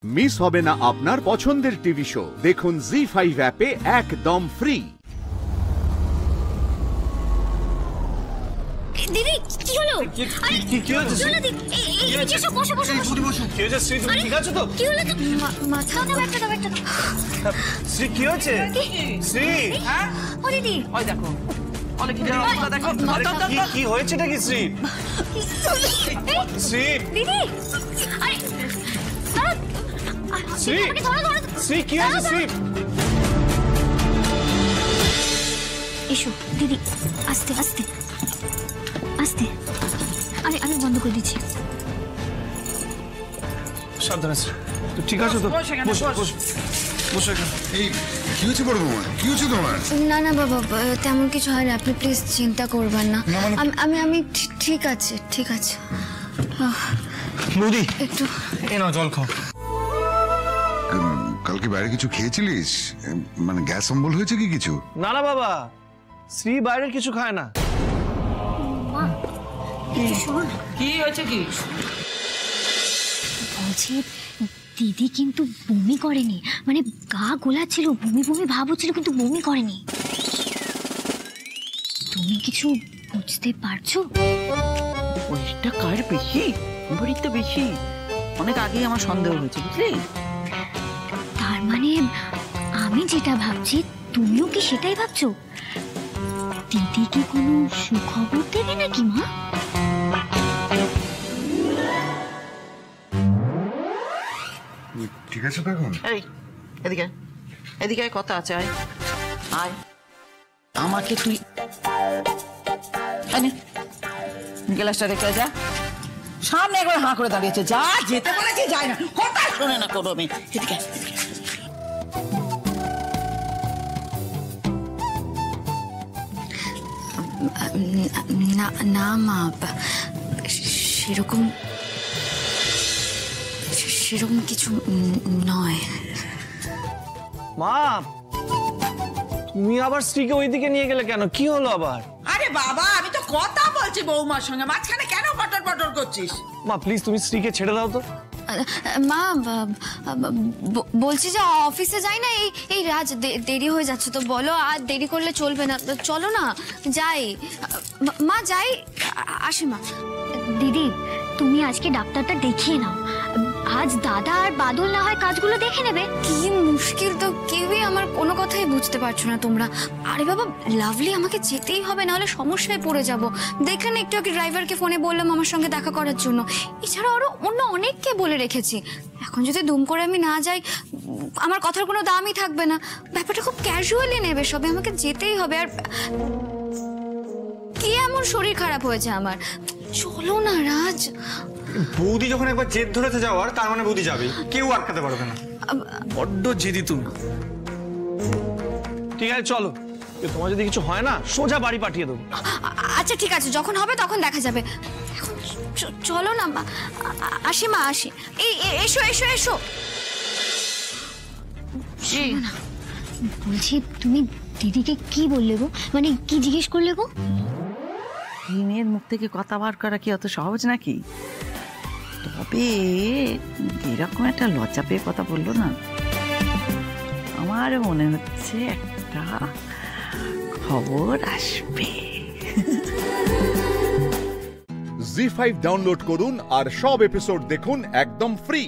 Miss হবে না আপনার পছন্দের টিভি শো। দেখুন জি5 অ্যাপে একদম ফ্রি। দিদি কি হলো? আরে কি হয়েছে? এই এসো বসো বসো বসো। কি হয়েছে শ্রী, তুমি ঠিক আছো তো? কি হলো? মাথা দাও একটা শ্রী কি হয়েছে? শ্রী হ্যাঁ ও দিদি ওই দেখো অনেক দেখো কি হয়েছে নাকি শ্রী? শ্রী দিদি আরে শ্রী শ্রী কি হয়েছে শ্রী? এসো দিদি আস্তে আস্তে আস্তে। আমি বন্ধ করে দিচ্ছি। সাবধানে ঠিক আছে তো? বসো এখানে। এই কি হয়েছে বড় বৌমা? কি হয়েছে তোমার? না না বাবা, তেমন কিছু হয় না, আপনি প্লিজ চিন্তা করবেন না। আমি ঠিক আছে ঠিক আছে। বৌদি একটু এ নাও জল খাও। কালকে বাইরে কিছু খেয়েছিলিস? মানে গ্যাস অম্বল হয়েছে কি কিছু? না না বাবা, শ্রী বাইরের কিছু খায় না। কি হয়েছে কি? বলছি দিদি কিন্তু বমি করেনি, মানে গা গোলাচ্ছিল, বমি বমি ভাব হচ্ছিল, কিন্তু বমি করেনি। তুমি কিছু বুঝতে পারছো? ওইটা কার বেশি? বড়ির তো বেশি। অনেক আগেই আমার সন্দেহ হয়েছে, বুঝলি? তার মানে আমি যেটা ভাবছি তুমিও কি সেটাই ভাবছো? দিদি কি কোনো সুখবর দেবে নাকি মা? ঠিক আছে তো এখন? এই এদিকে এদিকে কথা আছে, আয় আয়। আমাকে তুই গ্লাসটা রেখে যা। সামনে একবার হাঁ করে দাঁড়িয়েছে, যা যেতে বলেছি যায় না, কথা শোনে না কোনো মেয়ে। এদিকে না মা, সেরকম কিছু নয়। মা তুমি আবার শ্রীকে ওইদিকে নিয়ে গেলে কেন? কি হলো আবার? আরে বাবা, আমি তো কথা বলছি বৌমার সঙ্গে, মাঝখানে কেন পটর পটর করছিস? মা প্লিজ তুমি শ্রীকে ছেড়ে দাও তো। মা বলছি যে অফিসে যাই না, এই রাজ দেরি হয়ে যাচ্ছে তো, বলো আর দেরি করলে চলবে না, চলো না যাই। মা যাই, আসি মা। দিদি তুমি আজকে ডাক্তারটা দেখিয়ে নাও, আজ দাদা আর বাদল না হয় কাজগুলো দেখে নেবে। কি মুশকিল তো, কেউই আমার কোনো কথাই বুঝতে পারছো না তোমরা। আরে বাবা লাভলি, আমাকে যেতেই হবে, নাহলে সমস্যায় পড়ে যাব। দেখলেন একটু আগে ড্রাইভারকে ফোনে বললাম আমার সঙ্গে দেখা করার জন্য, এছাড়া আরো অন্য অনেককে বলে রেখেছি। এখন যদি দুম করে আমি না যাই, আমার কথার কোনো দামই থাকবে না, ব্যাপারটা খুব ক্যাজুয়ালি নেবে সবে, আমাকে যেতেই হবে। আর কি এমন শরীর খারাপ হয়েছে আমার, চলো না রাজ। বৌদি যখন একবার জেদ ধরেতে যাওয়ার, তার মানে বৌদি যাবে, কেউ আটকাতে পারবে না। বড্ড জেদি তুমি। ঠিক আছে চলো, তোমার যদি কিছু হয় না সোজা বাড়ি পাঠিয়ে দেবো। আচ্ছা ঠিক আছে, যখন হবে তখন দেখা যাবে, এখন চলো না। আসি মা, আসি। এই এসো এসো এসো। বলছি তুমি দিদিকে কি বললে গো, মানে কি জিজ্ঞেস করলে গো? মেয়ের মুখ থেকে কথা বার করা কি অত সহজ নাকি? তবে এরকম একটা লজ্জা পেয়ে কথা বললো না, আমার মনে হচ্ছে একটা খবর আসবে। জি5 ডাউনলোড করুন আর সব এপিসোড দেখুন একদম ফ্রি।